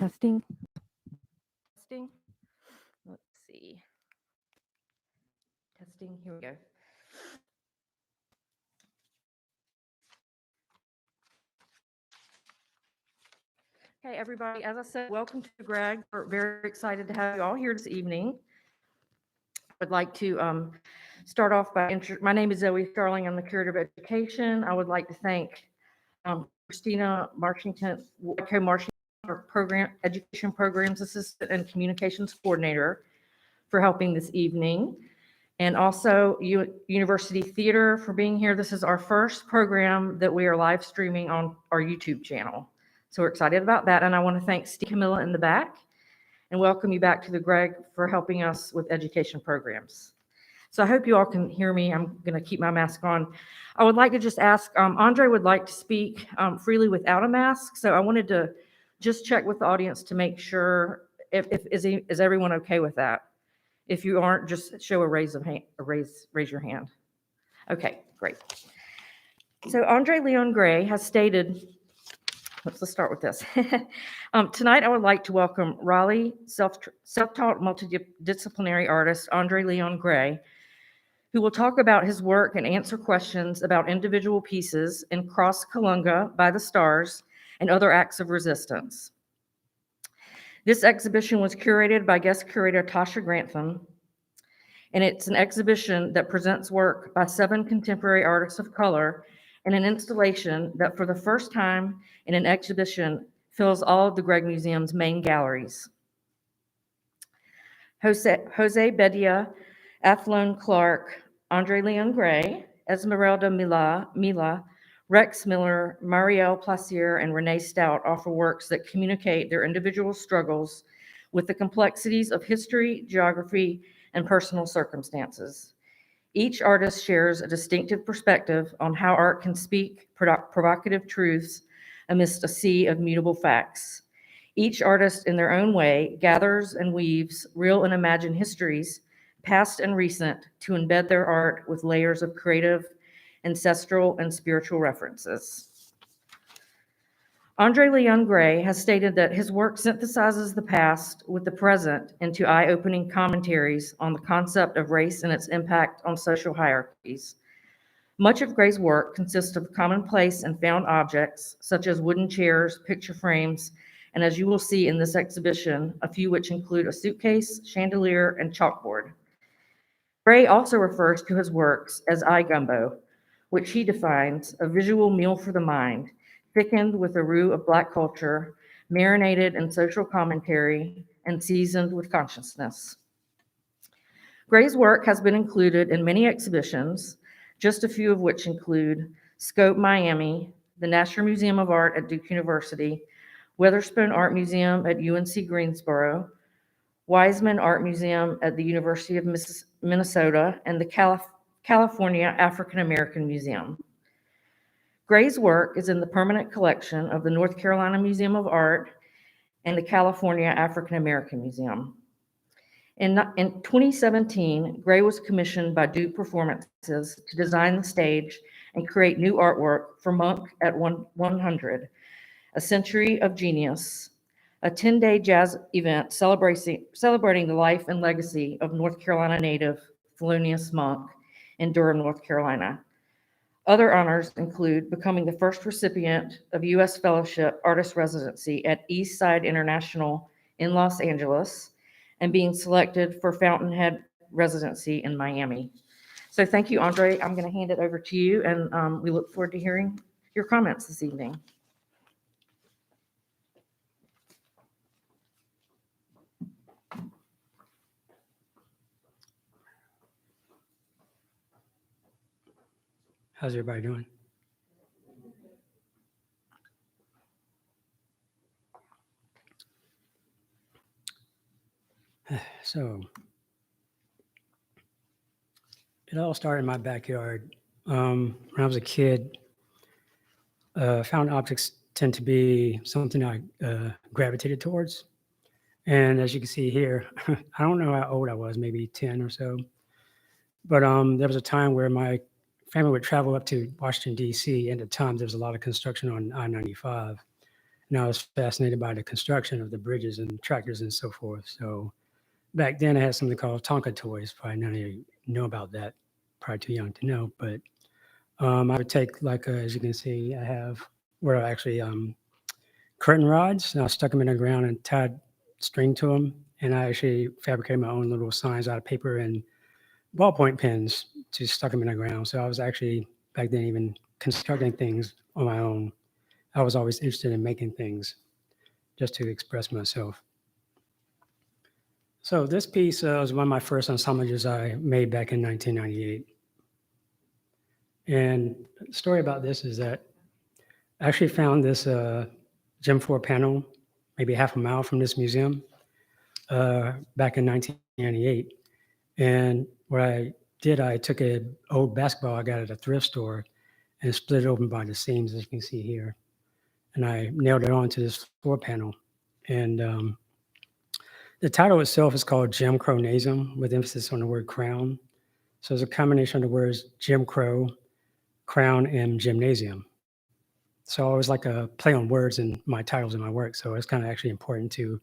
Testing. Testing. Let's see. Testing. Here we go. Okay, everybody. As I said, welcome to Greg. We're very excited to have you all here this evening. I would like to start off by my name is Zoe Starling. I'm the Curator of Education. I would like to thank Christina Marshington, our Education Programs Assistant and Communications Coordinator, for helping this evening. And also University Theater for being here. This is our first program that we are live streaming on our YouTube channel. So we're excited about that. And I want to thank Steve Camilla in the back and welcome you back to the Greg for helping us with education programs. So I hope you all can hear me. I'm going to keep my mask on. I would like to just ask, André would like to speak freely without a mask. So I wanted to just check with the audience to make sure is everyone okay with that? If you aren't, just show a raise your hand. Okay, great. So André Leon Gray has stated, let's start with this. Tonight I would like to welcome Raleigh self-taught multidisciplinary artist André Leon Gray, who will talk about his work and answer questions about individual pieces in Cross Kalunga by the Stars and other acts of resistance. This exhibition was curated by guest curator Tasha Grantham, and it's an exhibition that presents work by 7 contemporary artists of color in an installation that for the first time in an exhibition fills all of the Gregg Museum's main galleries. Jose Bedia, Athlone Clark, André Leon Gray, Esmeralda Mila, Rex Miller, Marielle Placier, and Renee Stout offer works that communicate their individual struggles with the complexities of history, geography, and personal circumstances. Each artist shares a distinctive perspective on how art can speak provocative truths amidst a sea of mutable facts. Each artist, in their own way, gathers and weaves real and imagined histories, past and recent, to embed their art with layers of creative, ancestral, and spiritual references. André Leon Gray has stated that his work synthesizes the past with the present into eye-opening commentaries on the concept of race and its impact on social hierarchies. Much of Gray's work consists of commonplace and found objects, such as wooden chairs, picture frames, and as you will see in this exhibition, a few which include a suitcase, chandelier, and chalkboard. Gray also refers to his works as eye gumbo, which he defines a visual meal for the mind, thickened with a roux of Black culture, marinated in social commentary, and seasoned with consciousness. Gray's work has been included in many exhibitions, just a few of which include Scope Miami, the National Museum of Art at Duke University, Weatherspoon Art Museum at UNC Greensboro, Wiseman Art Museum at the University of Minnesota, and the California African American Museum. Gray's work is in the permanent collection of the North Carolina Museum of Art and the California African American Museum. In 2017, Gray was commissioned by Duke Performances to design the stage and create new artwork for Monk at 100, A Century of Genius, a 10-day jazz event celebrating the life and legacy of North Carolina native Thelonious Monk in Durham, North Carolina. Other honors include becoming the first recipient of U.S. Fellowship Artist Residency at East Side International in Los Angeles and being selected for Fountainhead Residency in Miami. So thank you, André. I'm going to hand it over to you, and we look forward to hearing your comments this evening. How's everybody doing? So, it all started in my backyard. When I was a kid, found objects tend to be something I gravitated towards. And as you can see here, I don't know how old I was, maybe 10 or so. But there was a time where my family would travel up to Washington, D.C. And at the time, there was a lot of construction on I-95. and I was fascinated by the construction of the bridges and tractors and so forth. So back then, I had something called Tonka toys. Probably none of you know about that. Probably too young to know, but I would take like as you can see, I have where I actually curtain rods, and I stuck them in the ground and tied string to them, and I actually fabricated my own little signs out of paper and ballpoint pens to stuck them in the ground. So I was actually back then even constructing things on my own. I was always interested in making things just to express myself. So this piece was one of my first ensemblages I made back in 1998. And the story about this is that I actually found this Gem 4 panel maybe half a mile from this museum back in 1998. And what I did, I took an old basketball I got at a thrift store and split it open by the seams, as you can see here. And I nailed it onto this floor panel. And the title itself is called Jim Crow-nasm, with emphasis on the word crown. So it's a combination of the words Jim Crow, crown, and gymnasium. So I always like a play on words in my titles in my work. So it's kind of actually important to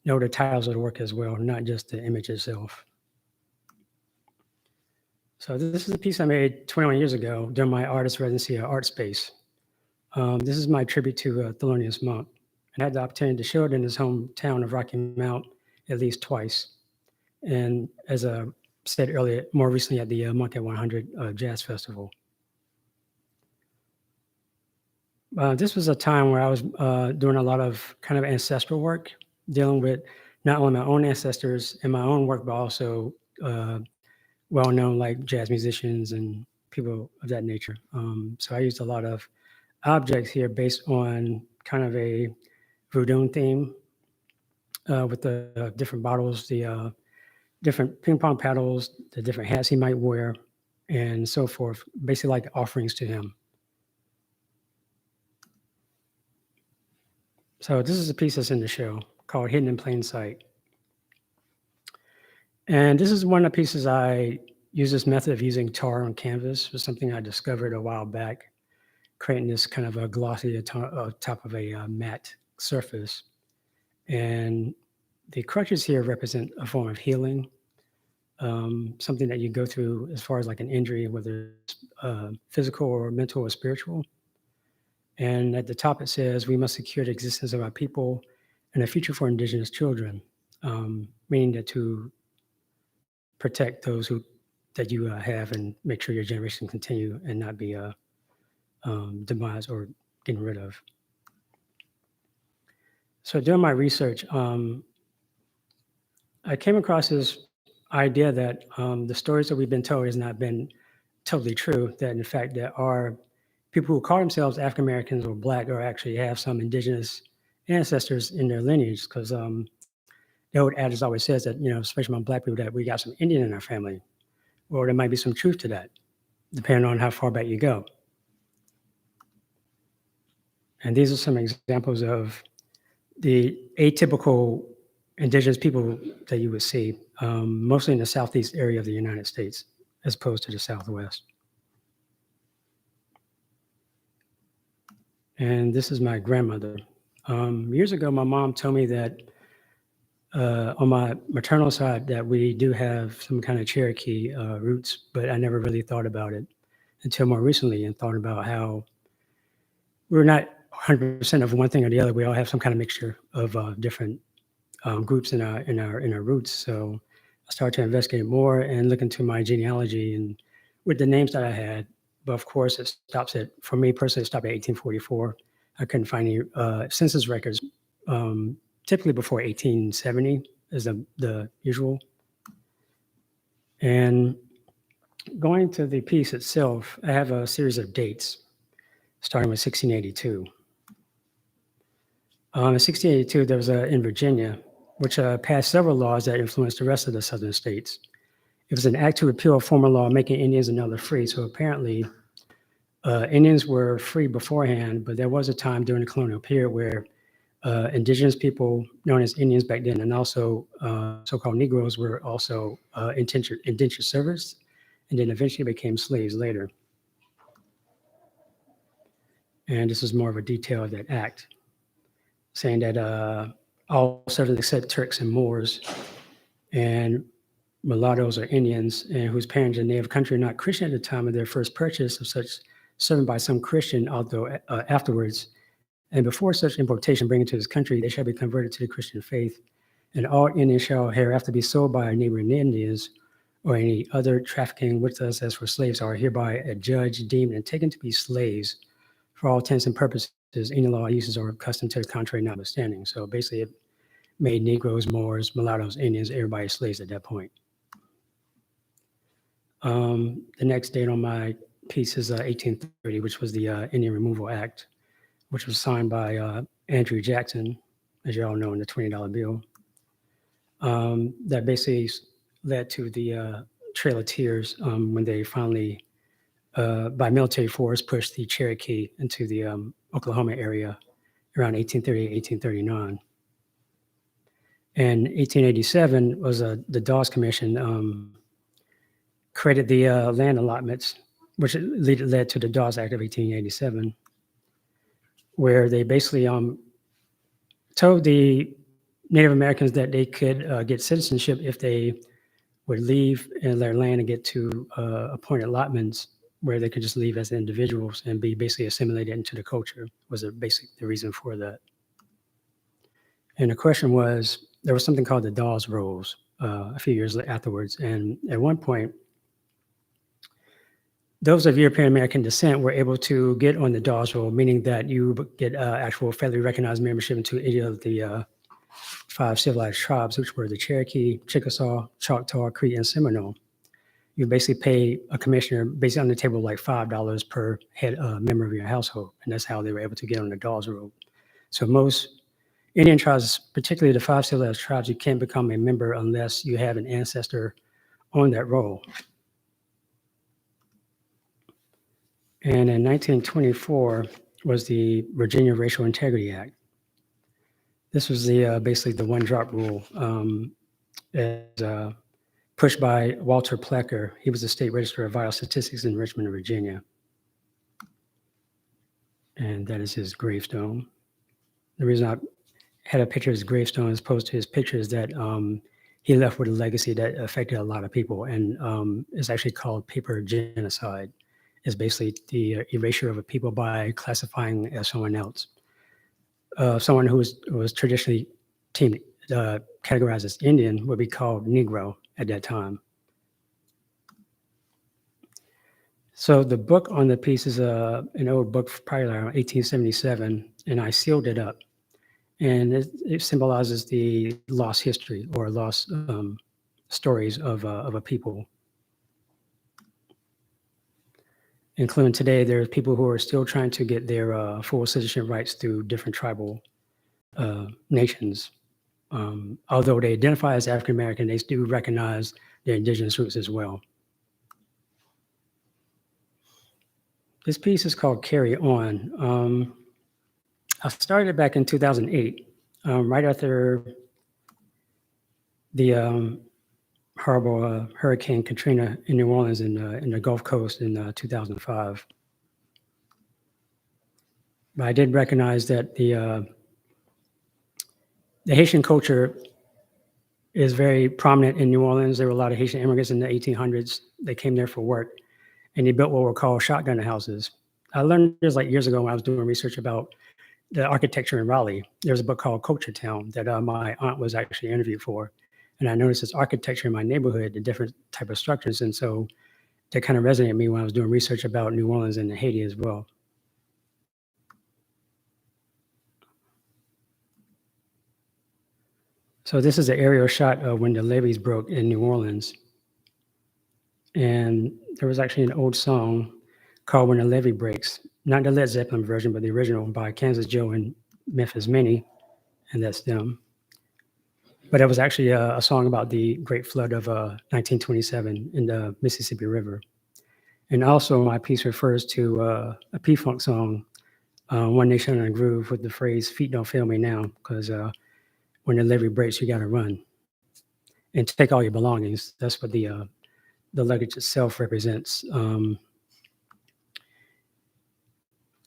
know the titles of the work as well, not just the image itself. So this is a piece I made 21 years ago during my artist residency at Art Space. This is my tribute to Thelonious Monk. And I had the opportunity to show it in his hometown of Rocky Mount at least twice. And as I said earlier, more recently at the Monk at 100 Jazz Festival. This was a time where I was doing a lot of kind of ancestral work, dealing with not only my own ancestors in my own work, but also well-known like jazz musicians and people of that nature. So I used a lot of objects here based on kind of a voodoo theme with the different bottles, the different ping pong paddles, the different hats he might wear, and so forth, basically like offerings to him. So this is a piece that's in the show called Hidden in Plain Sight. And this is one of the pieces I use this method of using tar on canvas. It was something I discovered a while back, creating this kind of a glossy top of a matte surface. And the crutches here represent a form of healing, something that you go through as far as like an injury, whether it's physical or mental or spiritual. And at the top it says, we must secure the existence of our people and a future for indigenous children, meaning that to protect those that you have and make sure your generation continue and not be demised or getting rid of. So during my research, I came across this idea that the stories that we've been told has not been totally true, that in fact there are people who call themselves African Americans or Black or actually have some indigenous ancestors in their lineage, because the old adage always says that, especially among Black people, that we got some Indian in our family. Well, there might be some truth to that, depending on how far back you go. And these are some examples of the atypical indigenous people that you would see, mostly in the southeast area of the United States, as opposed to the southwest. And this is my grandmother. Years ago, my mom told me that on my maternal side that we do have some kind of Cherokee roots, but I never really thought about it until more recently and thought about how we're not 100% of one thing or the other. We all have some kind of mixture of different groups in our roots. So I started to investigate more and look into my genealogy and with the names that I had. But of course, it stops at, for me personally, it stopped at 1844. I couldn't find any census records, typically before 1870 is the usual. And going to the piece itself, I have a series of dates, starting with 1682. In 1682, there was in Virginia, which passed several laws that influenced the rest of the southern states. It was an act to repeal a former law making Indians and others free. So apparently, Indians were free beforehand, but there was a time during the colonial period where indigenous people, known as Indians back then, and also so-called Negroes were also indentured servants, and then eventually became slaves later. And this is more of a detail of that act. saying that all settlers except Turks and Moors and mulattoes or Indians, and whose parents in native country are not Christian at the time of their first purchase of such servant by some Christian, although afterwards, and before such importation bring into this country, they shall be converted to the Christian faith. And all Indians shall hereafter be sold by our neighboring Indians or any other trafficking with us as for slaves are hereby adjudged, deemed, and taken to be slaves for all intents and purposes. Any law, uses, or custom to the contrary notwithstanding. So basically, it made Negroes, Moors, mulattoes, Indians, everybody slaves at that point. The next date on my piece is 1830, which was the Indian Removal Act, which was signed by Andrew Jackson, as you all know, in the $20 bill. That basically led to the Trail of Tears when they finally, by military force, pushed the Cherokee into the Oklahoma area around 1838, 1839. And 1887 was the Dawes Commission created the land allotments, which led to the Dawes Act of 1887, where they basically told the Native Americans that they could get citizenship if they would leave their land and get to appointed allotments where they could just leave as individuals and be basically assimilated into the culture, was the reason for that. And the question was, there was something called the Dawes Rolls a few years afterwards. And at one point, those of European American descent were able to get on the Dawes Roll, meaning that you get actual federally recognized membership into any of the 5 civilized tribes, which were the Cherokee, Chickasaw, Choctaw, Cree, and Seminole. You basically pay a commissioner basically on the table like $5 per head member of your household, and that's how they were able to get on the Dawes Roll. So most Indian tribes, particularly the 5 civilized tribes, you can't become a member unless you have an ancestor on that roll. And in 1924 was the Virginia Racial Integrity Act. This was the basically the one-drop rule as pushed by Walter Plecker. He was the state registrar of vital statistics in Richmond, Virginia. And that is his gravestone. The reason I had a picture of his gravestone as opposed to his picture is that he left with a legacy that affected a lot of people, and it's actually called paper genocide. It's basically the erasure of a people by classifying as someone else. Someone who was traditionally categorized as Indian would be called Negro at that time. So the book on the piece is an old book, probably around 1877, and I sealed it up. And it symbolizes the lost history or lost stories of a people. Including today, there are people who are still trying to get their full citizenship rights through different tribal nations. Although they identify as African American, they do recognize their indigenous roots as well. This piece is called Carry On. I started it back in 2008, right after the horrible Hurricane Katrina in New Orleans in the Gulf Coast in 2005. But I did recognize that the Haitian culture is very prominent in New Orleans. There were a lot of Haitian immigrants in the 1800s. They came there for work, and they built what were called shotgun houses. I learned this like years ago when I was doing research about the architecture in Raleigh. There's a book called Culture Town that my aunt was actually interviewed for. And I noticed this architecture in my neighborhood, the different type of structures. And so that kind of resonated with me when I was doing research about New Orleans and Haiti as well. So this is an aerial shot of when the levees broke in New Orleans. And there was actually an old song called When the Levee Breaks, not the Led Zeppelin version, but the original by Kansas Joe and Memphis Minnie, and that's them. But it was actually a song about the Great Flood of 1927 in the Mississippi River. And also my piece refers to a P-Funk song, One Nation in a Groove, with the phrase, feet don't fail me now, because when the levee breaks, you gotta run and take all your belongings. That's what the luggage itself represents.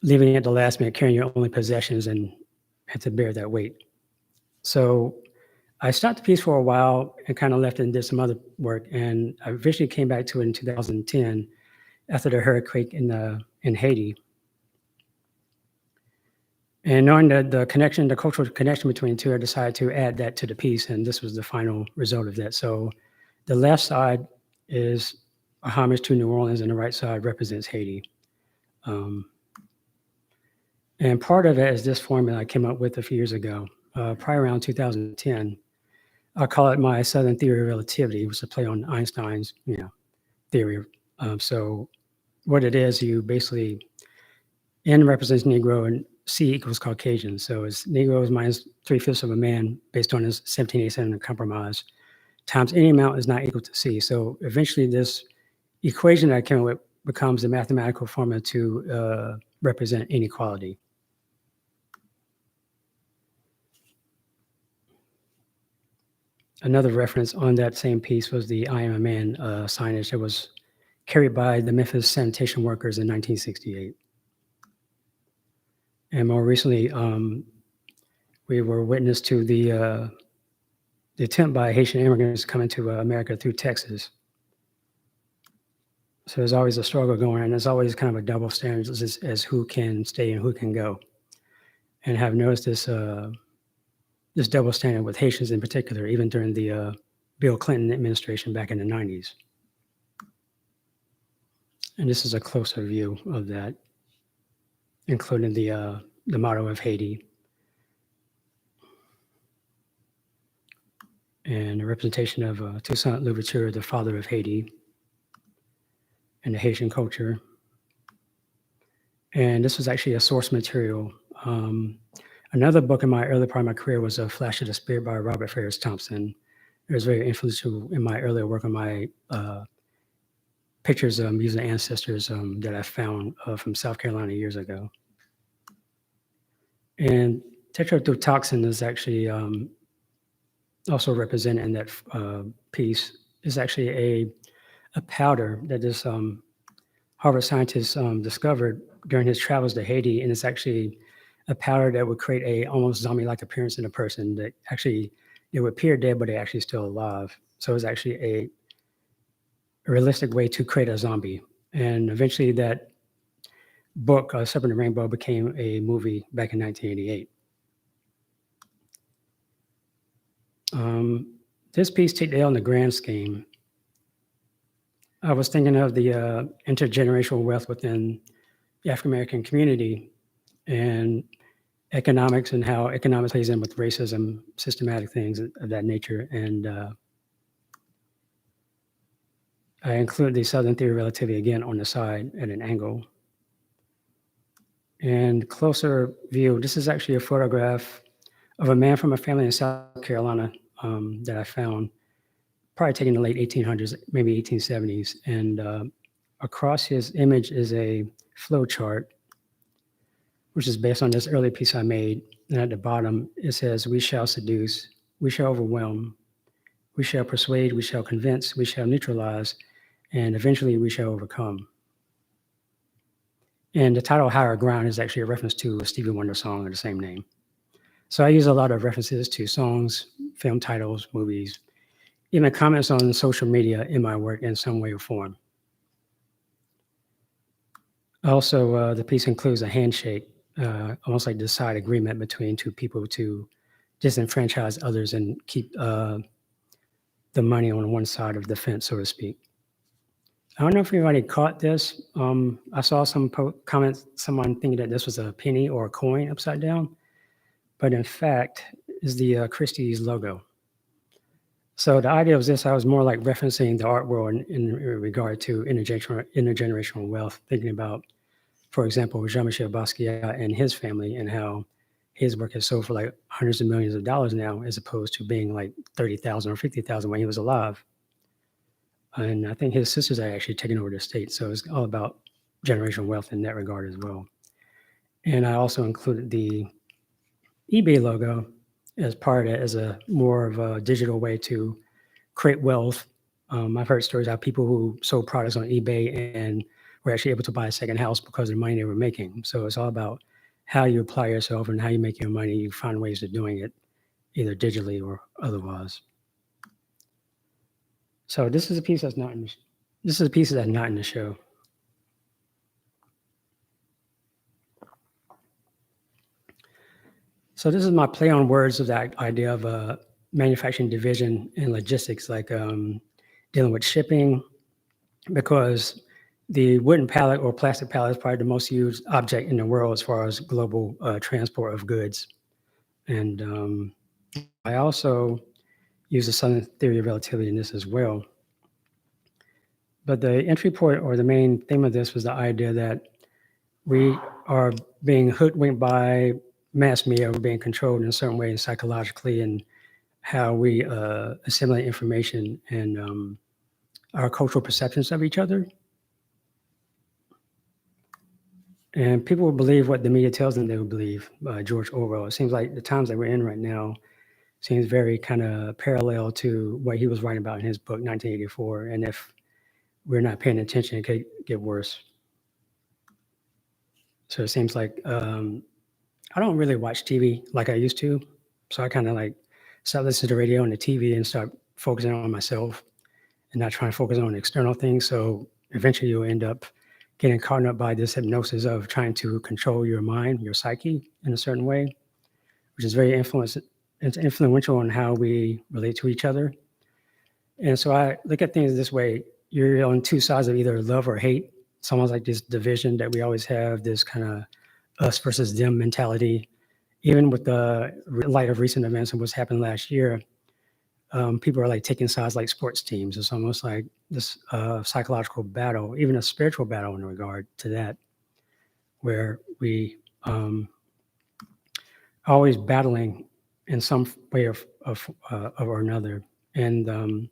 Leaving at the last minute, carrying your only possessions and had to bear that weight. So I stopped the piece for a while and kind of left it and did some other work. And I eventually came back to it in 2010 after the hurricane in Haiti. And knowing that the cultural connection between the two, I decided to add that to the piece, and this was the final result of that. So the left side is a homage to New Orleans, and the right side represents Haiti. And part of it is this formula I came up with a few years ago, probably around 2010. I call it my Southern theory of relativity, which is a play on Einstein's, theory. So what it is, you basically, N represents Negro and C equals Caucasian. So it's Negro is minus 3/5 of a man based on his 1787 compromise times any amount is not equal to C. So eventually this equation that I came up with becomes a mathematical formula to represent inequality. Another reference on that same piece was the I Am a Man signage that was carried by the Memphis sanitation workers in 1968. And more recently, we were witness to the attempt by Haitian immigrants coming to America through Texas. So there's always a struggle going on. There's always kind of a double standard as who can stay and who can go. And have noticed this double standard with Haitians in particular, even during the Bill Clinton administration back in the 90s. And this is a closer view of that, including the motto of Haiti and a representation of Toussaint Louverture, the father of Haiti, and the Haitian culture. And this was actually a source material. Another book in my early part of my career was A Flash of the Spirit by Robert Ferris Thompson. It was very influential in my earlier work on my pictures using ancestors that I found from South Carolina years ago. And tetrodotoxin is actually also represented in that piece. Is actually a powder that this Harvard scientist discovered during his travels to Haiti, and it's actually a powder that would create a almost zombie-like appearance in a person that actually they would appear dead, but they're actually still alive. So it's actually a realistic way to create a zombie. And eventually that book, Serpent and Rainbow, became a movie back in 1988. This piece take the L in the grand scheme. I was thinking of the intergenerational wealth within the African-American community and economics and how economics plays in with racism, systematic things of that nature. And I include the Southern theory of relativity again on the side at an angle. And closer view, this is actually a photograph of a man from a family in South Carolina that I found, probably taken in the late 1800s, maybe 1870s. And across his image is a flow chart, which is based on this early piece I made. And at the bottom, it says, we shall seduce, we shall overwhelm, we shall persuade, we shall convince, we shall neutralize, and eventually we shall overcome. And the title Higher Ground is actually a reference to a Stevie Wonder song of the same name. So I use a lot of references to songs, film titles, movies, even comments on social media in my work in some way or form. Also, the piece includes a handshake, almost like the side agreement between two people to disenfranchise others and keep the money on one side of the fence, so to speak. I don't know if anybody caught this. I saw some comments, someone thinking that this was a penny or a coin upside down, but in fact, is the Christie's logo. So the idea was this: I was more like referencing the art world in regard to intergenerational wealth, thinking about, for example, Jean-Michel Basquiat and his family and how his work has sold for like hundreds of millions of dollars now, as opposed to being like 30,000 or 50,000 when he was alive. And I think his sisters are actually taking over the estate. So it's all about generational wealth in that regard as well. And I also included the eBay logo as part of it, as a more of a digital way to create wealth. I've heard stories about people who sold products on eBay and were actually able to buy a second house because of the money they were making. So it's all about how you apply yourself and how you make your money. You find ways of doing it, either digitally or otherwise. So this is a piece that's not in the show. So this is my play on words of that idea of manufacturing division and logistics, like dealing with shipping, because the wooden pallet or plastic pallet is probably the most used object in the world as far as global transport of goods. And I also use the Southern theory of relativity in this as well. But the entry point or the main theme of this was the idea that we are being hoodwinked by mass media, we're being controlled in a certain way psychologically, and how we assimilate information and our cultural perceptions of each other. And people will believe what the media tells them they will believe. George Orwell. It seems like the times that we're in right now seems very kind of parallel to what he was writing about in his book, 1984. And if we're not paying attention, it could get worse. So it seems like I don't really watch TV like I used to. So I kind of like stop listening to radio and the TV and start focusing on myself and not trying to focus on external things. So eventually you'll end up getting caught up by this hypnosis of trying to control your mind, your psyche in a certain way, which is very influential on how we relate to each other. And so I look at things this way. You're on two sides of either love or hate. It's almost like this division that we always have, this kind of us versus them mentality. Even with the light of recent events and what's happened last year, people are like taking sides like sports teams. It's almost like this psychological battle, even a spiritual battle in regard to that, where we always battling in some way of or another. And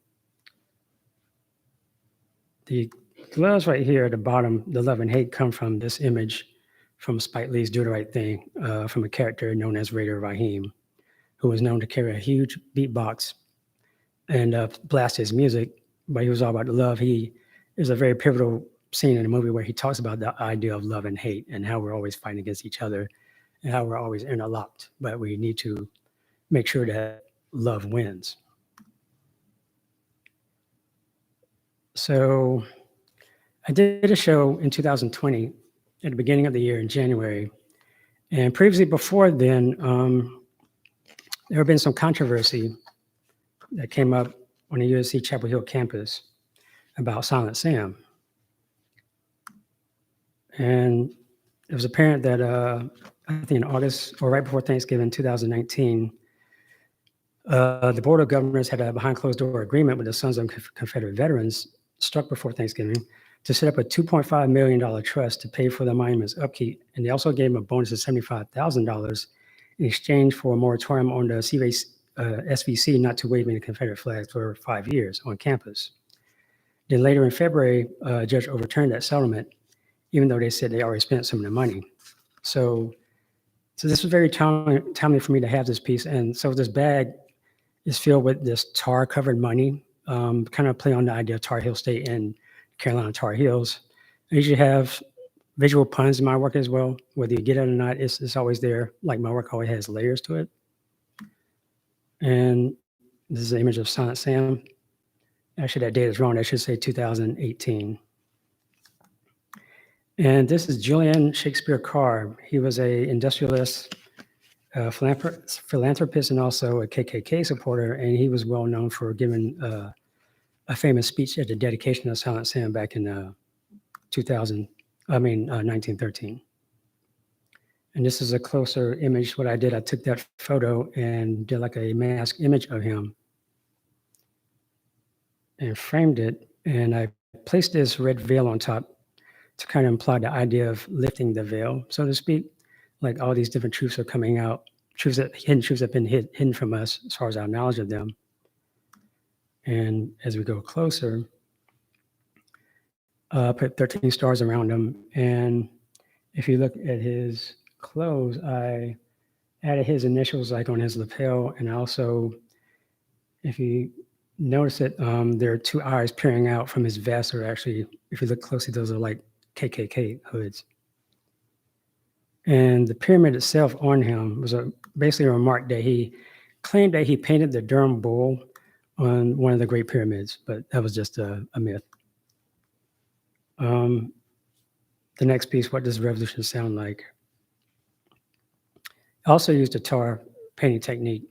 the gloves right here at the bottom, the love and hate, come from this image from Spike Lee's Do the Right Thing, from a character known as Raider Raheem, who was known to carry a huge beatbox and blast his music, but he was all about the love. There's a very pivotal scene in the movie where he talks about the idea of love and hate and how we're always fighting against each other and how we're always interlocked, but we need to make sure that love wins. So I did a show in 2020 at the beginning of the year in January. And previously before then, there had been some controversy that came up on the USC Chapel Hill campus about Silent Sam. And it was apparent that I think in August or right before Thanksgiving 2019, the Board of Governors had a behind closed door agreement with the Sons of Confederate Veterans struck before Thanksgiving to set up a $2.5 million trust to pay for the monument's upkeep. And they also gave them a bonus of $75,000 in exchange for a moratorium on the SVC not to wave any Confederate flags for 5 years on campus. Then later in February, a judge overturned that settlement, even though they said they already spent some of the money. So this was very timely for me to have this piece. And so this bag is filled with this tar-covered money, kind of play on the idea of Tar Heel State and Carolina Tar Heels. I usually have visual puns in my work as well. Whether you get it or not, it's always there. Like my work always has layers to it. And this is an image of Silent Sam. Actually, that date is wrong. That should say 2018. And this is Julian Shakespeare Carr. He was a industrialist, philanthropist, and also a KKK supporter. And he was well known for giving a famous speech at the dedication of Silent Sam back in 1913. And this is a closer image. What I did, I took that photo and did like a mask image of him and framed it. And I placed this red veil on top to kind of imply the idea of lifting the veil, so to speak. Like all these different truths are coming out, hidden truths have been hidden from us as far as our knowledge of them. And as we go closer, put 13 stars around him. And if you look at his clothes, I added his initials like on his lapel. And also, if you notice it, there are two eyes peering out from his vest, or actually, if you look closely, those are like KKK hoods. And the pyramid itself on him was basically a remark that he claimed that he painted the Durham bull on one of the Great Pyramids, but that was just a myth. The next piece, what does revolution sound like? I also used a tar painting technique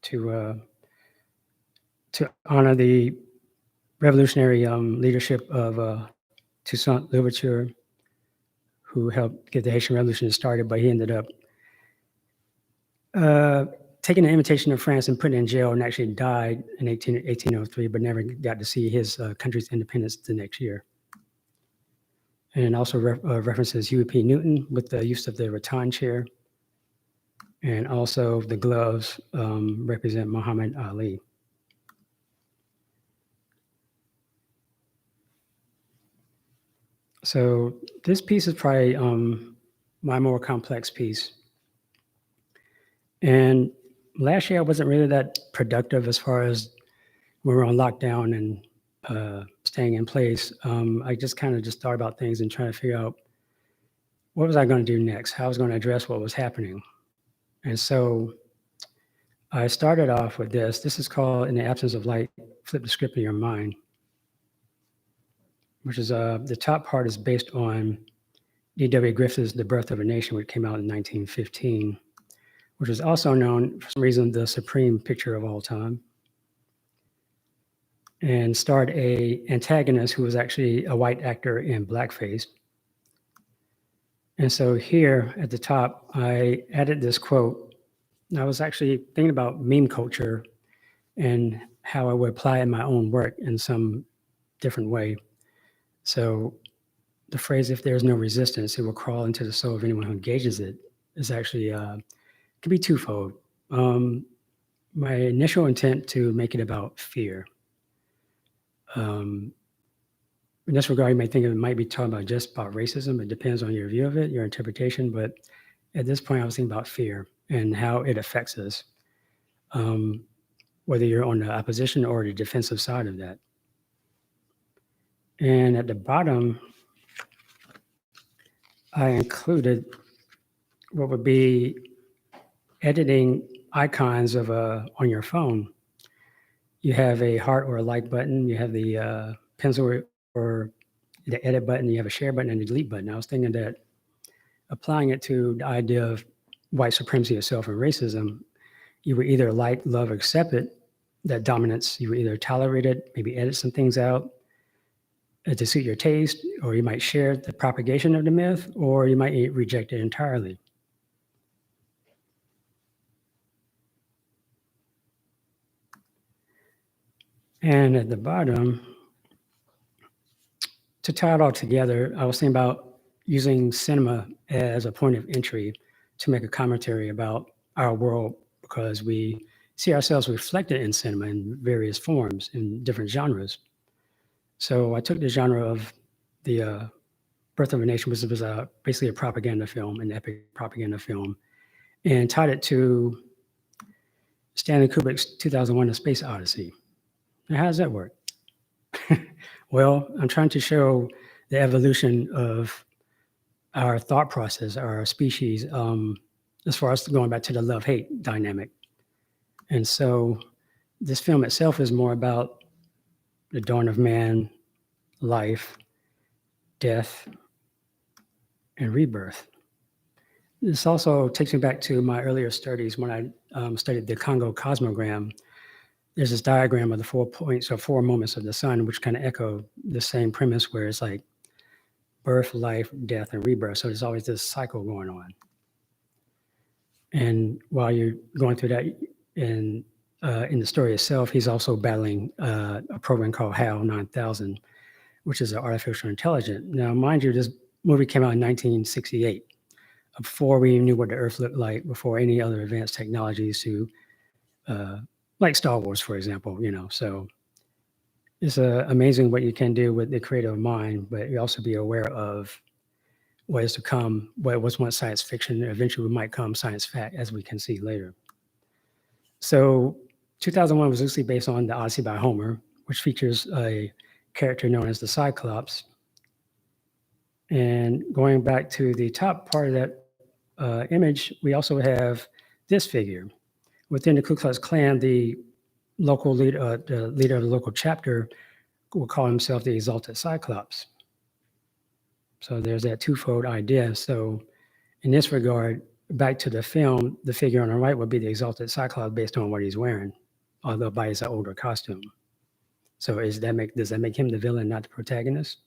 to honor the revolutionary leadership of Toussaint Louverture, who helped get the Haitian Revolution started, but he ended up taking an invitation of France and put in jail, and actually died in 1803, but never got to see his country's independence the next year. And also references Huey P. Newton with the use of the rattan chair, and also the gloves represent Muhammad Ali. So this piece is probably my more complex piece. And last year I wasn't really that productive as far as when we were on lockdown and staying in place. I just kind of thought about things and trying to figure out what was I going to do next, how I was going to address what was happening. And so I started off with this. This is called In the Absence of Light, Flip the Script in Your Mind, which is the top part is based on D.W. Griffith's The Birth of a Nation, which came out in 1915, which is also known, for some reason, the supreme picture of all time, and starred a antagonist who was actually a white actor in blackface. And so here at the top, I added this quote. I was actually thinking about meme culture and how I would apply it in my own work in some different way. So the phrase, if there's no resistance, it will crawl into the soul of anyone who engages it, is actually, can be twofold. My initial intent to make it about fear. In this regard, you may think it might be talking about just about racism. It depends on your view of it, your interpretation. But at this point, I was thinking about fear and how it affects us, whether you're on the opposition or the defensive side of that. And at the bottom, I included what would be editing icons of on your phone. You have a heart or a like button. You have the pencil or the edit button. You have a share button and a delete button. I was thinking that applying it to the idea of white supremacy itself and racism, you would either like, love, or accept it, that dominance. You would either tolerate it, maybe edit some things out to suit your taste, or you might share the propagation of the myth, or you might reject it entirely. And at the bottom, to tie it all together, I was thinking about using cinema as a point of entry to make a commentary about our world, because we see ourselves reflected in cinema in various forms, in different genres. So I took the genre of the Birth of a Nation, which was basically a propaganda film, an epic propaganda film, and tied it to Stanley Kubrick's 2001: A Space Odyssey. Now, how does that work? Well, I'm trying to show the evolution of our thought process, our species, as far as going back to the love-hate dynamic. And so this film itself is more about the dawn of man, life, death, and rebirth. This also takes me back to my earlier studies when I studied the Congo cosmogram. There's this diagram of the 4 points or 4 moments of the sun, which kind of echo the same premise where it's like birth, life, death, and rebirth. So there's always this cycle going on. And while you're going through that, in the story itself, he's also battling a program called HAL 9000, which is an artificial intelligence. Now, mind you, this movie came out in 1968, before we knew what the Earth looked like, before any other advanced technologies to like Star Wars, for example, so it's amazing what you can do with the creative mind, but you also be aware of what is to come, what was once science fiction, eventually might come science fact, as we can see later. So 2001 was loosely based on the Odyssey by Homer, which features a character known as the Cyclops. And going back to the top part of that image, we also have this figure. Within the Ku Klux Klan, the local leader, the leader of the local chapter will call himself the Exalted Cyclops. So there's that twofold idea. So in this regard, back to the film, the figure on the right would be the Exalted Cyclops based on what he's wearing, although by his older costume. So does that make him the villain, not the protagonist?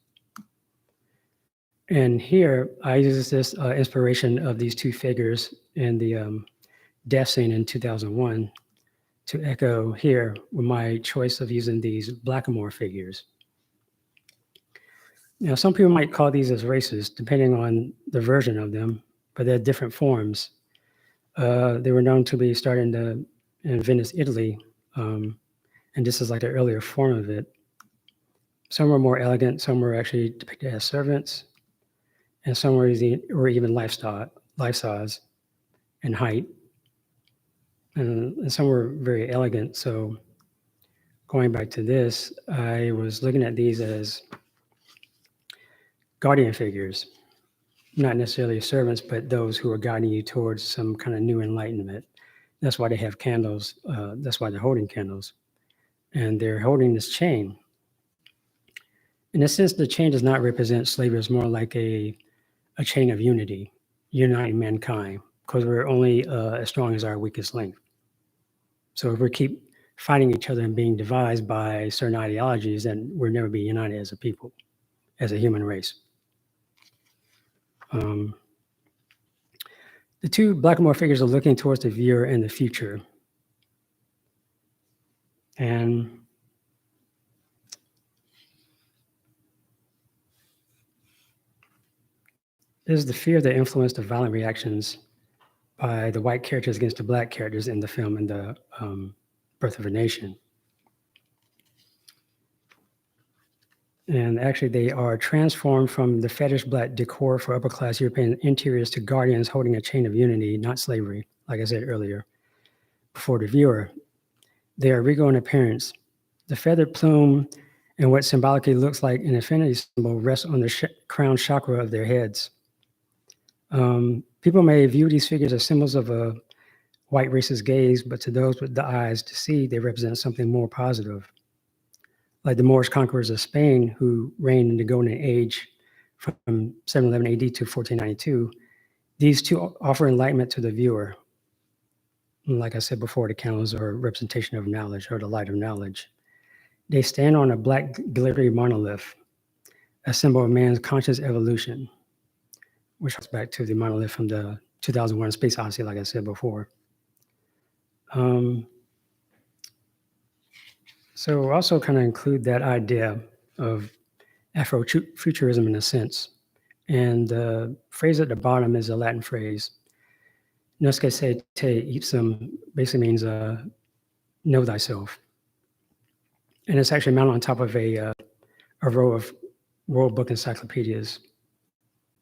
And here I use this inspiration of these two figures in the death scene in 2001 to echo here with my choice of using these Blackamoor figures. Now, some people might call these as races, depending on the version of them, but they're different forms. They were known to be started in Venice, Italy, and this is like the earlier form of it. Some were more elegant, some were actually depicted as servants, and some were even life-size in height. And some were very elegant. So going back to this, I was looking at these as guardian figures, not necessarily servants, but those who are guiding you towards some kind of new enlightenment. That's why they have candles. That's why they're holding candles. And they're holding this chain. In a sense, the chain does not represent slavery. It's more like a chain of unity, uniting mankind, because we're only as strong as our weakest link. So if we keep fighting each other and being divided by certain ideologies, then we'll never be united as a people, as a human race. The two Blackamoor figures are looking towards the viewer in the future. And this is the fear that influenced the violent reactions by the white characters against the black characters in the film in the Birth of a Nation. And actually, they are transformed from the fetish black decor for upper-class European interiors to guardians holding a chain of unity, not slavery, like I said earlier, before the viewer. They are regal in appearance. The feathered plume and what symbolically looks like an infinity symbol rests on the crown chakra of their heads. People may view these figures as symbols of a white racist gaze, but to those with the eyes to see, they represent something more positive. Like the Moorish conquerors of Spain who reigned in the Golden Age from 711 AD to 1492, these two offer enlightenment to the viewer. And like I said before, the candles are a representation of knowledge, or the light of knowledge. They stand on a black glittery monolith, a symbol of man's conscious evolution, which goes back to the monolith from the 2001 Space Odyssey, like I said before. So also kind of include that idea of Afrofuturism in a sense. And the phrase at the bottom is a Latin phrase. Nosce se te ipsum basically means know thyself. And it's actually mounted on top of a row of World Book encyclopedias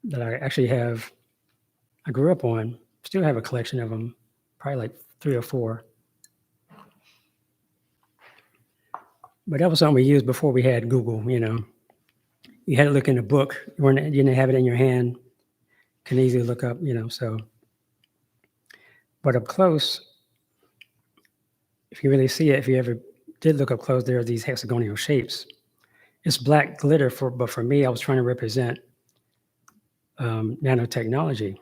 that I actually have, I grew up on, still have a collection of them, probably like 3 or 4. But that was something we used before we had Google, you know. You had to look in a book, you didn't have it in your hand, can easily look up, you know, so. But up close, if you really see it, if you ever did look up close, there are these hexagonal shapes. It's black glitter, but for me, I was trying to represent nanotechnology.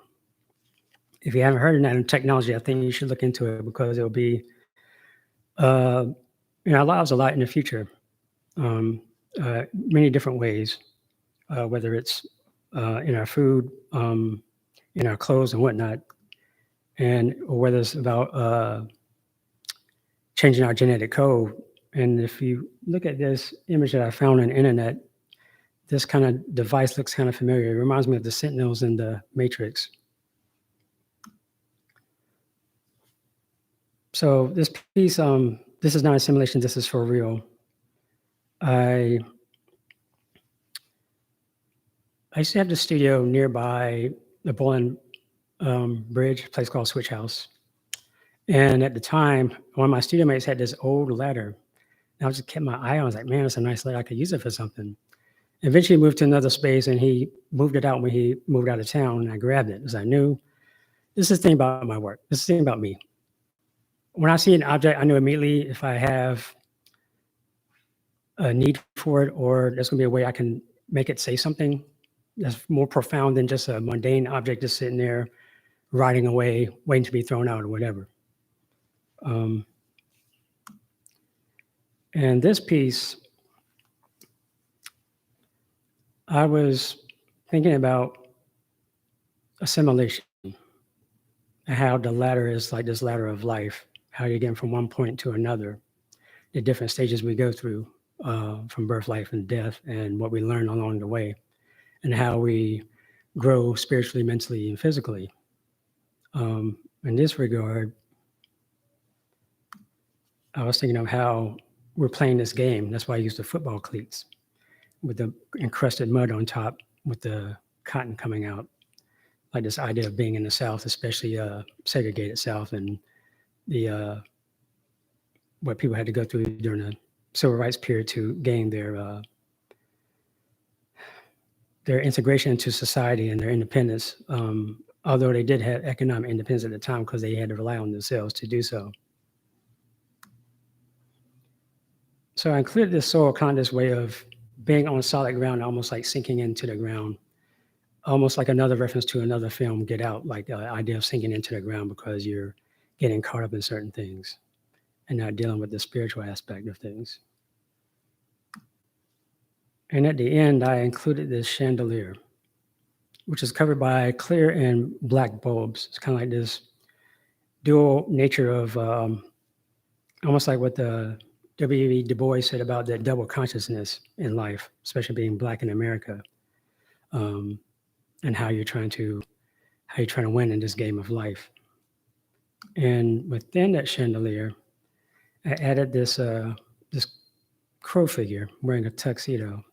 If you haven't heard of nanotechnology, I think you should look into it because it'll be in our lives a lot in the future, many different ways, whether it's in our food, in our clothes and whatnot, or whether it's about changing our genetic code. And if you look at this image that I found on the internet, this kind of device looks kind of familiar. It reminds me of the Sentinels in the Matrix. So this piece, this is not a simulation, this is for real. I used to have the studio nearby the Bowling Bridge, a place called Switch House. And at the time, one of my studio mates had this old ladder. And I just kept my eye on it. I was like, man, it's a nice ladder. I could use it for something. Eventually moved to another space and he moved it out when he moved out of town and I grabbed it because I knew this is the thing about my work. This is the thing about me. When I see an object, I know immediately if I have a need for it or there's going to be a way I can make it say something that's more profound than just a mundane object just sitting there rotting away, waiting to be thrown out or whatever. And this piece, I was thinking about assimilation and how the ladder is like this ladder of life, how you're getting from one point to another, the different stages we go through from birth, life, and death, and what we learn along the way, and how we grow spiritually, mentally, and physically. In this regard, I was thinking of how we're playing this game. That's why I used the football cleats with the encrusted mud on top with the cotton coming out. Like this idea of being in the South, especially segregated South, and the what people had to go through during the civil rights period to gain their integration into society and their independence. Although they did have economic independence at the time because they had to rely on themselves to do so. So I included this soil kind of this way of being on solid ground, almost like sinking into the ground, almost like another reference to another film, Get Out, like the idea of sinking into the ground because you're getting caught up in certain things and not dealing with the spiritual aspect of things. And at the end, I included this chandelier, which is covered by clear and black bulbs. It's kind of like this dual nature of almost like what the W.E. Du Bois said about that double consciousness in life, especially being Black in America, and how you're trying to win in this game of life. And within that chandelier, I added this this crow figure wearing a tuxedo,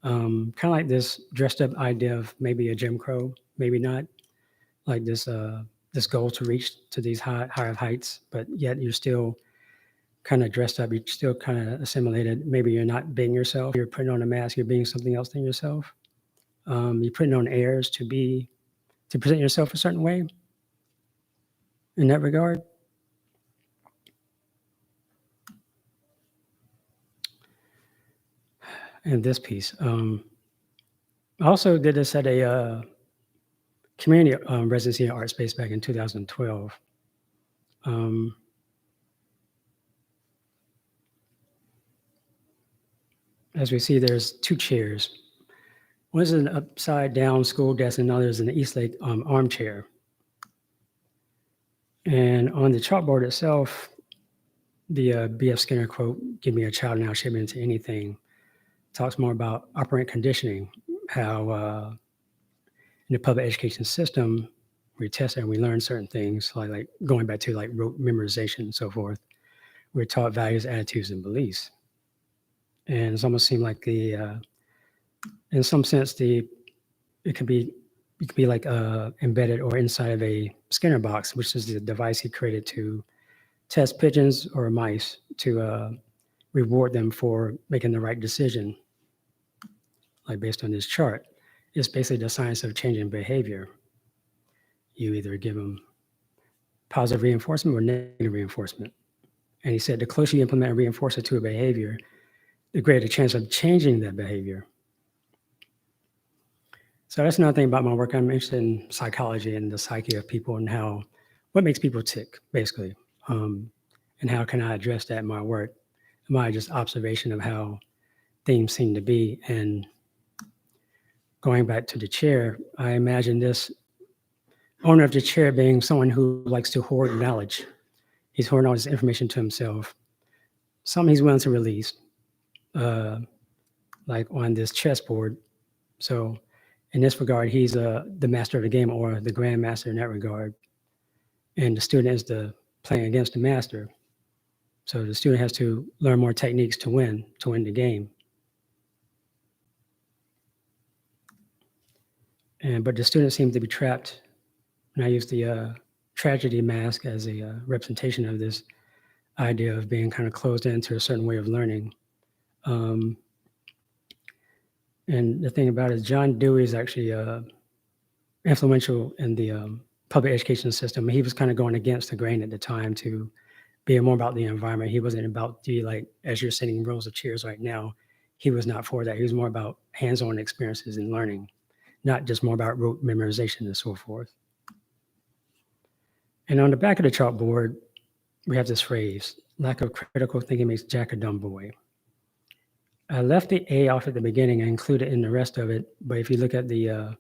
kind of like this dressed up idea of maybe a Jim Crow, maybe not, like this this goal to reach to these higher heights, but yet you're still kind of dressed up, you're still kind of assimilated. Maybe you're not being yourself, you're putting on a mask, you're being something else than yourself. You're putting on airs to present yourself a certain way in that regard. And this piece. I also did this at a community residency in art space back in 2012. As we see, there's two chairs. One is an upside down school desk and another is an Eastlake armchair. And on the chalkboard itself, the B.F. Skinner quote, "Give me a child and I'll shape it into anything," talks more about operant conditioning, how in the public education system, we test and we learn certain things, like going back to like rote memorization and so forth. We're taught values, attitudes, and beliefs. And it's almost seemed like in some sense, it could be like embedded or inside of a Skinner box, which is the device he created to test pigeons or mice to reward them for making the right decision, like based on this chart. It's basically the science of changing behavior. You either give them positive reinforcement or negative reinforcement. And he said the closer you implement and reinforce it to a behavior, the greater chance of changing that behavior. So that's another thing about my work. I'm interested in psychology and the psyche of people and what makes people tick, basically. And how can I address that in my work? My just observation of how things seem to be. And going back to the chair, I imagine this owner of the chair being someone who likes to hoard knowledge. He's hoarding all this information to himself. Some he's willing to release, like on this chessboard. So in this regard, he's the master of the game or the grandmaster in that regard. And the student is playing against the master. So the student has to learn more techniques to win the game. But the student seems to be trapped. And I use the tragedy mask as a representation of this idea of being kind of closed into a certain way of learning. And the thing about it is John Dewey is actually influential in the public education system. He was kind of going against the grain at the time to be more about the environment. He wasn't about the, like, as you're sitting in rows of chairs right now, he was not for that. He was more about hands-on experiences and learning, not just more about rote memorization and so forth. And on the back of the chalkboard, we have this phrase, lack of critical thinking makes Jack a dumb boy. I left the A off at the beginning and included in the rest of it, but if you look at the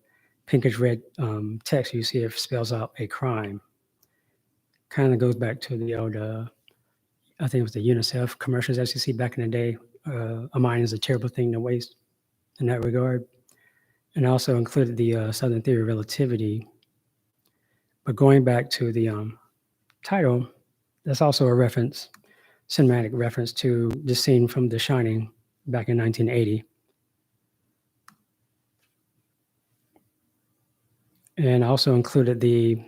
pinkish red text, you see it spells out a crime. Kind of goes back to the old, I think it was the UNICEF commercials as you see back in the day. A mine is a terrible thing to waste in that regard. And I also included the Southern Theory of Relativity. But going back to the title, that's also a reference, cinematic reference to the scene from The Shining back in 1980. And I also included the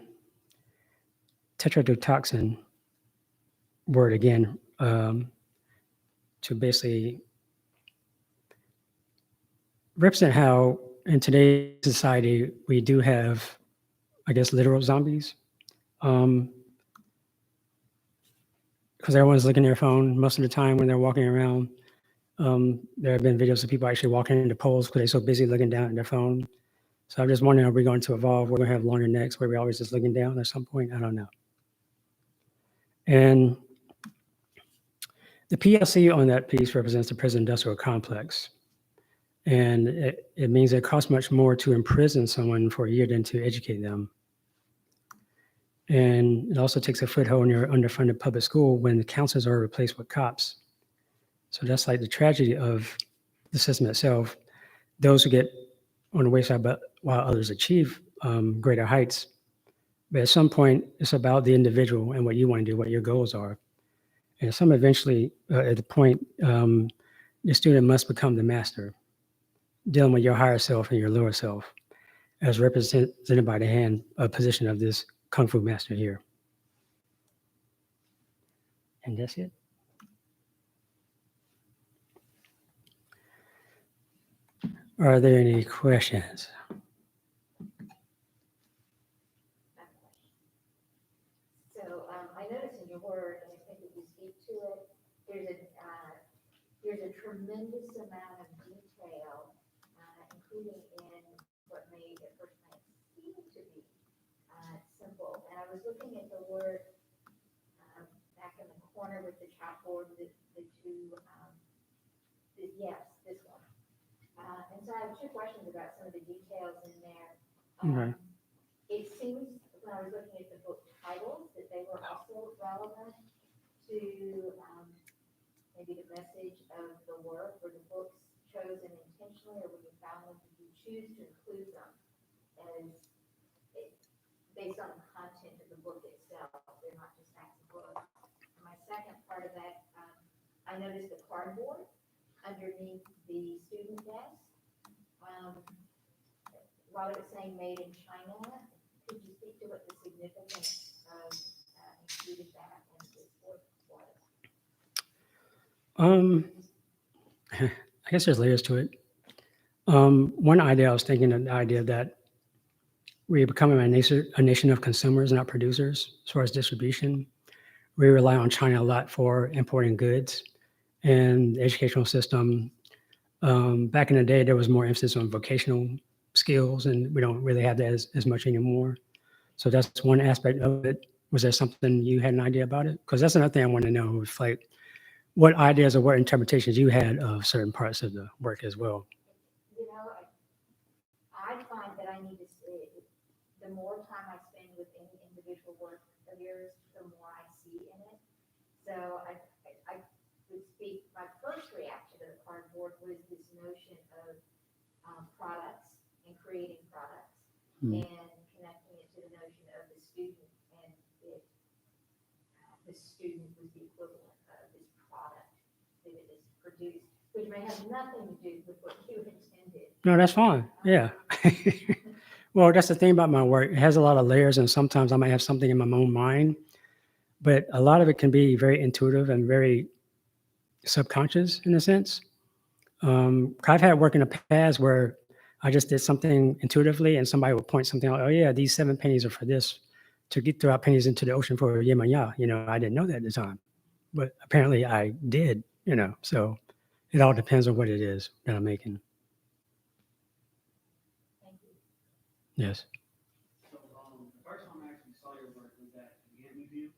tetrodotoxin word again to basically represent how in today's society we do have, I guess, literal zombies. Because everyone's looking at their phone most of the time when they're walking around. There have been videos of people actually walking into poles because they're so busy looking down at their phone. So I'm just wondering, are we going to evolve? We're going to have longer necks where we're always just looking down at some point? I don't know. And the PLC on that piece represents the prison industrial complex. And it means it costs much more to imprison someone for a year than to educate them. And it also takes a foothold in your underfunded public school when the counselors are replaced with cops. So that's like the tragedy of the system itself. Those who get on the wayside, but while others achieve greater heights. But at some point, it's about the individual and what you want to do, what your goals are. And some eventually, at the point, the student must become the master, dealing with your higher self and your lower self, as represented by the hand position of this Kung Fu master here. And that's it. Are there any questions? So I noticed in your word, and I think if you speak to it, there's a tremendous amount of detail, including in what may at first might seem to be simple. And I was looking at the word back in the corner with the chalkboard, the two, yes, this one. And so I have two questions about some of the details in there. Okay. It seems, when I was looking at the book titles, that they were also relevant to maybe the message of the work. Were the books chosen intentionally, or were you found them, did you choose to include them as based on the content of the book itself? They're not just facts of books. And my second part of that, I noticed the cardboard underneath the student desk. While it was saying made in China, could you speak to what the significance of including that in this book was? I guess there's layers to it. One idea I was thinking of the idea that we're becoming a nation of consumers, not producers, as far as distribution. We rely on China a lot for importing goods, and the educational system. Back in the day, there was more emphasis on vocational skills, and we don't really have that as much anymore. So that's one aspect of it. Was there something you had an idea about it? Because that's another thing I want to know, is like what ideas or what interpretations you had of certain parts of the work as well. You know, I find that I need to see, the more time I spend with any individual work of yours, the more I see in it. So I would speak, my first reaction to the cardboard was this notion of products and creating products and connecting it to the notion of the student, and the student was the equivalent of this product that it is produced, which may have nothing to do with what you intended. No, that's fine. Yeah. Well, that's the thing about my work. It has a lot of layers, and sometimes I might have something in my own mind, but a lot of it can be very intuitive and very subconscious in a sense. I've had work in the past where I just did something intuitively, and somebody would point something out. Oh yeah, these 7 pennies are for this to throw out pennies into the ocean for Yemaya. I didn't know that at the time, but apparently I did. So it all depends on what it is that I'm making. Thank you. Yes. So, the first time I actually saw your work was at the Ant Museum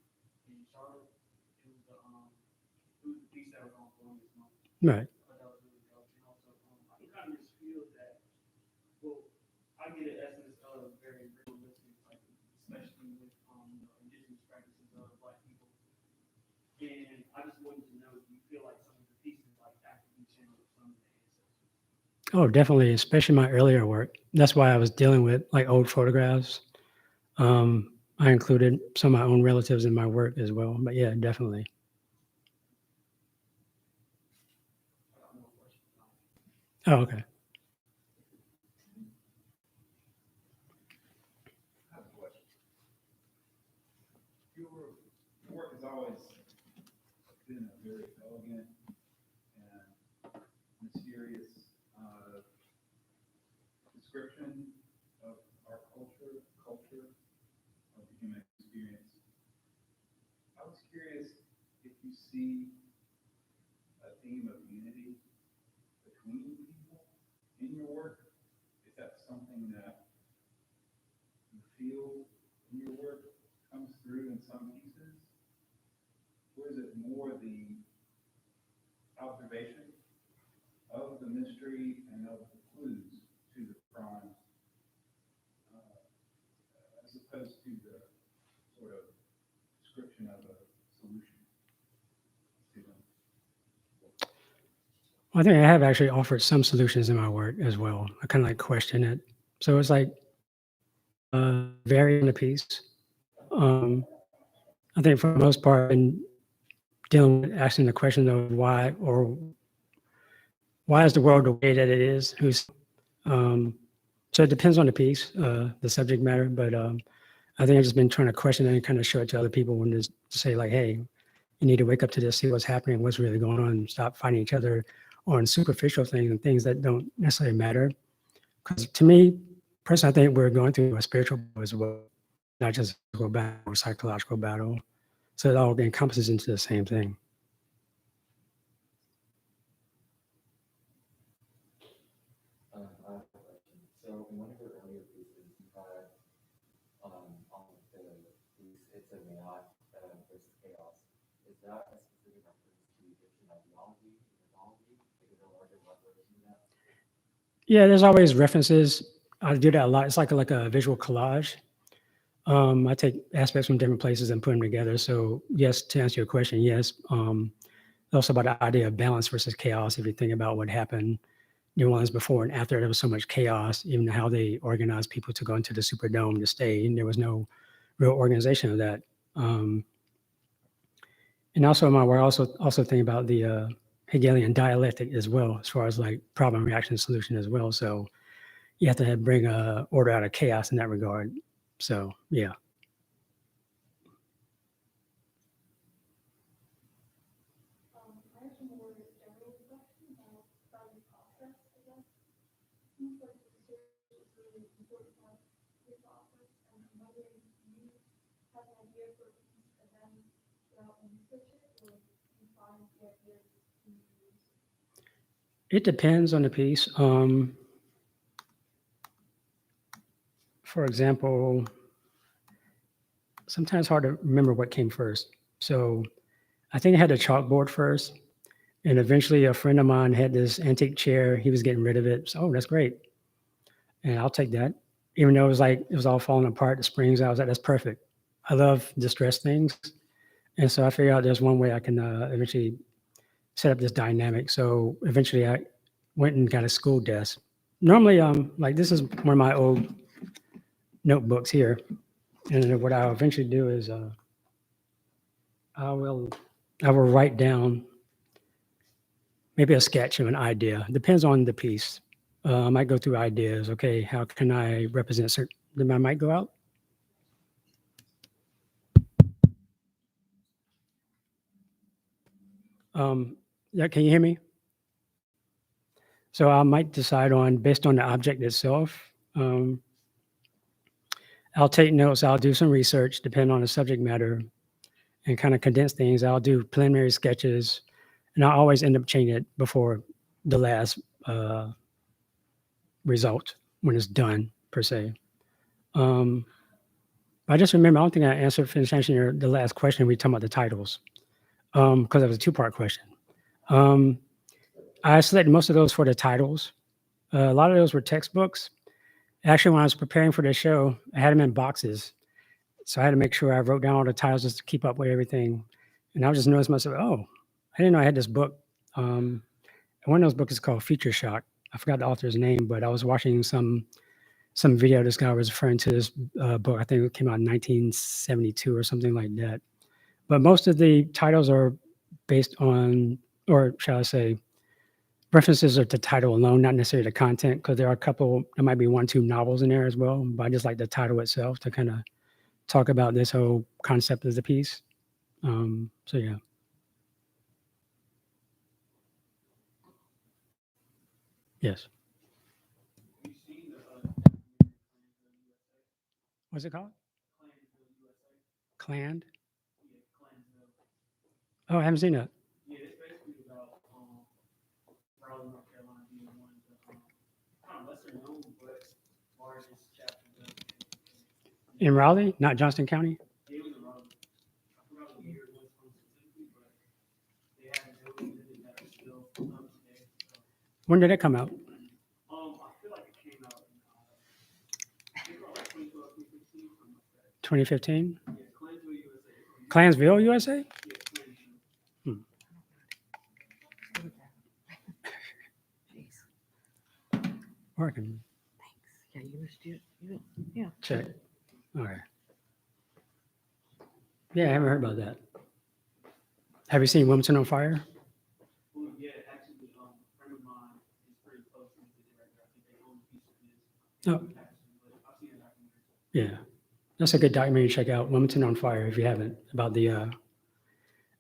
in Charlotte. It was the piece that was on Columbus Month. Right. I thought that was really dope. And also, I kind of just feel that, well, I get an essence of very ritualistic, like, especially with indigenous practices of Black people. And I just wanted to know, do you feel like some of the pieces like actively channel some of the ancestors? Oh, definitely, especially my earlier work. That's why I was dealing with like old photographs. I included some of my own relatives in my work as well. But yeah, definitely. Oh, okay. I have a question. Your work has always been a very elegant and mysterious description of our culture of the human experience. I was curious if you see a theme of unity between people in your work. Is that something that you feel in your work comes through in some pieces? Or is it more the observation of the mystery and of the clues to the crimes, as opposed to the sort of description of a solution to them? I think I have actually offered some solutions in my work as well. I kind of like question it. So it's like varying the piece. I think for the most part, in dealing with asking the question of why is the world the way that it is? So it depends on the piece, the subject matter. But I think I've just been trying to question it and kind of show it to other people and just say like, hey, you need to wake up to this, see what's happening, what's really going on, and stop fighting each other on superficial things and things that don't necessarily matter. Because to me, personally, I think we're going through a spiritual battle as well, not just a physical battle or psychological battle. So it all encompasses into the same thing. I have a question. So in one of your earlier pieces, you had on the piece, it's a chaos versus chaos. Is that a specific reference to Egyptian ideology, mythology? Is it a larger version of that? Yeah, there's always references. I do that a lot. It's like a visual collage. I take aspects from different places and put them together. So yes, to answer your question, yes. Also about the idea of balance versus chaos. If you think about what happened New Orleans before and after, there was so much chaos, even how they organized people to go into the Superdome to stay, and there was no real organization of that. And also in my work, I also think about the Hegelian dialectic as well, as far as like problem, reaction, solution as well. So you have to bring order out of chaos in that regard. So yeah. I have some more general question about the process, I guess. Seems like research is really important part of your process, and I'm wondering, do you have an idea for a piece and then go out and research it, or do you find the ideas in your research? It depends on the piece. For example, sometimes hard to remember what came first. So I think I had a chalkboard first, and eventually a friend of mine had this antique chair. He was getting rid of it. So, oh, that's great. And I'll take that. Even though it was all falling apart, the springs, I was like, that's perfect. I love distressed things. And so I figured out there's one way I can eventually set up this dynamic. So eventually I went and got a school desk. Normally, like this is one of my old notebooks here. And what I'll eventually do is I will write down maybe a sketch of an idea. Depends on the piece. I might go through ideas. Okay, how can I represent certain? Then I might go out. Yeah, can you hear me? So I might decide on, based on the object itself, I'll I'll take notes. I'll do some research, depending on the subject matter, and kind of condense things. I'll do preliminary sketches, and I always end up changing it before the last result when it's done, per se. I just remember, I don't think I finished answering the last question. We were talking about the titles, because it was a two-part question. I selected most of those for the titles. A lot of those were textbooks. Actually, when I was preparing for the show, I had them in boxes. So I had to make sure I wrote down all the titles just to keep up with everything. And I was just noticing myself, oh, I didn't know I had this book. And one of those books is called Future Shock. I forgot the author's name, but I was watching some video. This guy was referring to this book. I think it came out in 1972 or something like that. But most of the titles are based on, or shall I say, references are to title alone, not necessarily the content, because there are a couple, there might be 1-2 novels in there as well, but I just like the title itself to kind of talk about this whole concept of the piece. So yeah. Yes. Have you seen What's it called? Clansville, USA? Cland? Yeah, Clansville. Oh, I haven't seen that. Yeah, it's basically about Raleigh, North Carolina being one of the kind of lesser known but largest chapters of In Raleigh, not Johnston County? it was in Raleigh. I forgot what year it was from specifically, but they had buildings in it that are still up today. So, When did it come out? I feel like it came out in I think around like 2012, 2015, something like that. 2015? Yeah, Clansville, USA. Clansville, USA? Yeah, Clansville. Working. Yeah, you missed it. Yeah. Check. All right. Yeah, I haven't heard about that. Have you seen Wilmington on Fire? Well, yeah, actually, a friend of mine is pretty close to the director. I think they own a piece of his Oh. passion, but I've seen a documentary. Yeah. That's a good documentary to check out. Wilmington on Fire, if you haven't, about the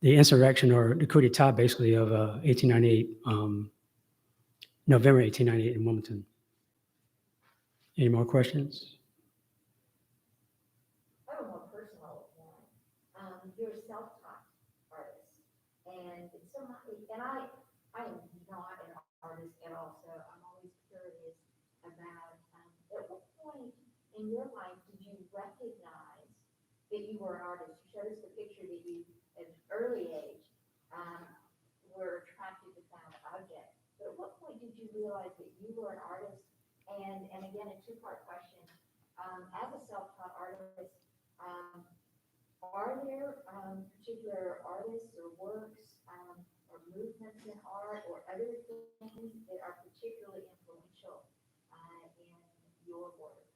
insurrection or the coup d'etat, basically, of 1898, November 1898 in Wilmington. Any more questions? I have a more personal one. You're a self-taught artist, and so my, and I am not an artist at all, so I'm always curious about, at what point in your life did you recognize that you were an artist? You showed us the picture that you, at an early age, were attracted to found objects. But at what point did you realize that you were an artist? And again, a two-part question. As a self-taught artist, are there particular artists or works or movements in art or other things that are particularly influential in your work?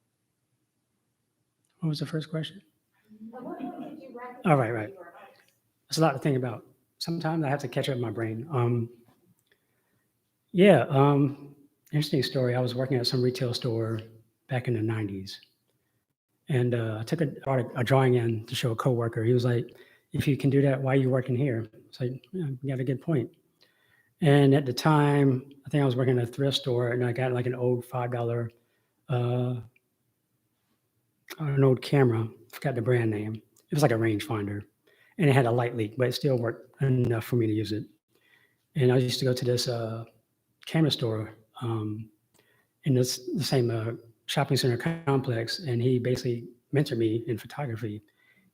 What was the first question? At what point did you recognize Oh, right. that you were an artist? That's a lot to think about. Sometimes I have to catch up in my brain. Interesting story. I was working at some retail store back in the 90s. And I took a drawing in to show a coworker. He was like, if you can do that, why are you working here? It's like, yeah, you got a good point. And at the time, I think I was working at a thrift store, and I got like an old $5, an old camera. I forgot the brand name. It was like a rangefinder. And it had a light leak, but it still worked enough for me to use it. And I used to go to this camera store in the same shopping center complex, and he basically mentored me in photography.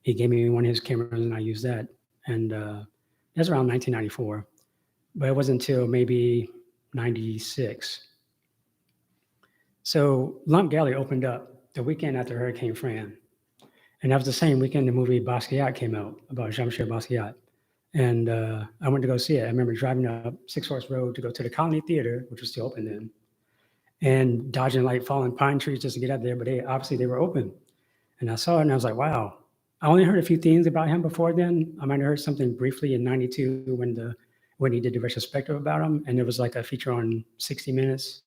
He gave me one of his cameras, and I used that. And that's around 1994, but it wasn't until maybe 96. So Lump Gallery opened up the weekend after Hurricane Fran, and that was the same weekend the movie Basquiat came out, about Jean-Michel Basquiat. And I went to go see it. I remember driving up Six Horse Road to go to the Colony Theater, which was still open then, and dodging like fallen pine trees just to get out there, but they were open. And I saw it and I was like, wow. I only heard a few things about him before then. I might have heard something briefly in 92 when he did the retrospective about him, and there was like a feature on 60 Minutes.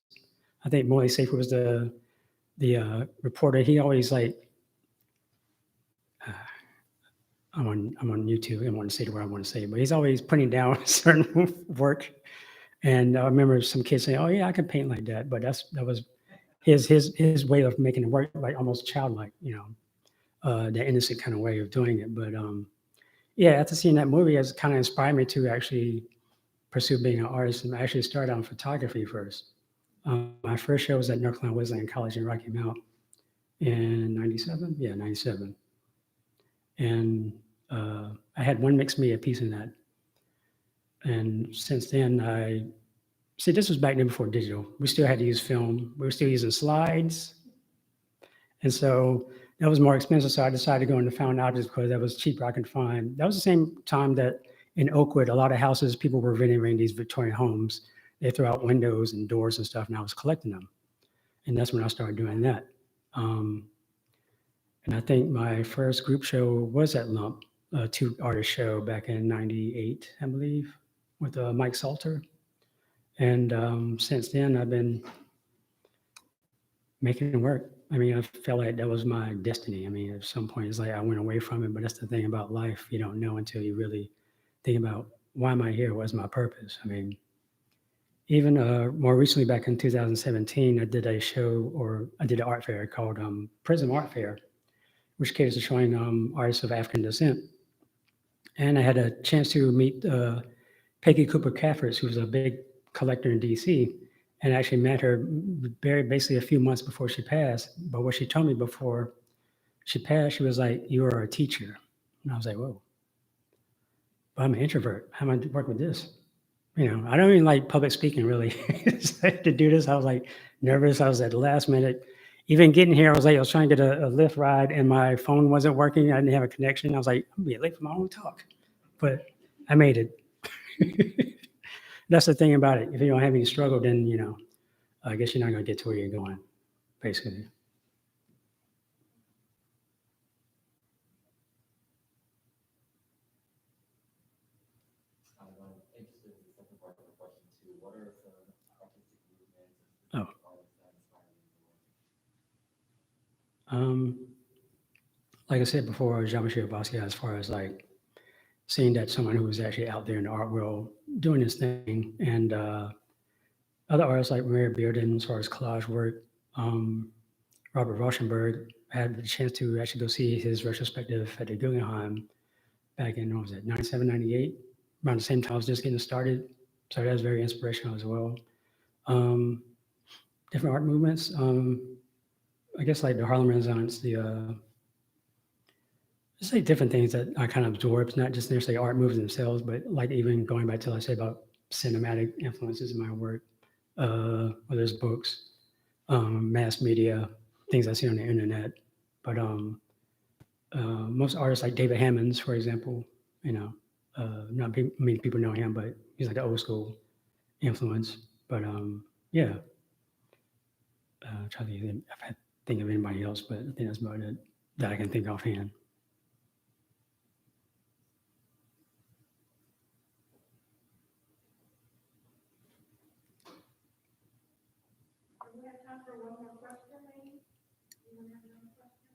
I think Morley Safer was the reporter. He always like, I'm on YouTube. I don't want to say what I want to say, but he's always putting down certain work. And I remember some kids saying, "Oh yeah, I can paint like that," but that was his way of making it work, like almost childlike, you know. that innocent kind of way of doing it. But yeah, after seeing that movie, it's kind of inspired me to actually pursue being an artist. And I actually started on photography first. My first show was at North Carolina Wesleyan College in Rocky Mount in 97. Yeah, 97. And I had one mixed media piece in that. And since then, this was back then before digital. We still had to use film. We were still using slides. And so that was more expensive. So I decided to go into found objects because that was cheaper I could find. That was the same time that in Oakwood, a lot of houses, people were renovating these Victorian homes. They threw out windows and doors and stuff, and I was collecting them. And that's when I started doing that. And I think my first group show was at Lump, a 2-artist show back in 98, I believe, with Mike Salter. And since then, I've been making it work. I mean, I felt like that was my destiny. I mean, at some point, it's like I went away from it, but that's the thing about life. You don't know until you really think about, why am I here? What's my purpose? I mean, even more recently, back in 2017, I did a show, or I did an art fair called Prism Art Fair, which caters to showing artists of African descent. And I had a chance to meet Peggy Cooper Cafferts, who's a big collector in DC, and I actually met her basically a few months before she passed. But what she told me before she passed, she was like, "You are a teacher." And I was like, "Whoa, but I'm an introvert. How am I to work with this?" You know, I don't even like public speaking really. To do this, I was like nervous. I was at the last minute. Even getting here, I was trying to get a Lyft ride and my phone wasn't working. I didn't have a connection. I was like, I'm gonna be late for my own talk. But I made it. That's the thing about it. If you don't have any struggle, then, I guess you're not gonna get to where you're going, basically. I'm interested in the second part of the question too. What are some artistic movements Oh. and artists that inspire you the most? Like I said before, Jean-Michel Basquiat, as far as like seeing that someone who was actually out there in the art world doing this thing, and other artists like Maria Bearden, as far as collage work, Robert Rauschenberg. I had the chance to actually go see his retrospective at the Guggenheim back in, what was it, 97, 98, around the same time I was just getting started. So that was very inspirational as well. Different art movements. I guess like the Harlem Renaissance, just like different things that I kind of absorbed, not just necessarily art moves themselves, but like even going back to, I say, about cinematic influences in my work, whether it's books, mass media, things I see on the internet. But most artists like David Hammonds, for example, not many people know him, but he's like the old school influence. But yeah, trying to think if I think of anybody else, but I think that's about it that I can think offhand. We have time for one more question, maybe? Anyone have another question?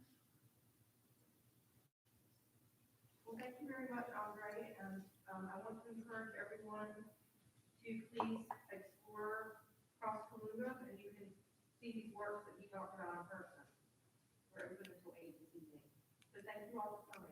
Well, thank you very much, André, and I want to encourage everyone to please explore Cross Kaluna, and you can see these works that we talked about in person. We're open until 8 this evening. So thank you all for coming.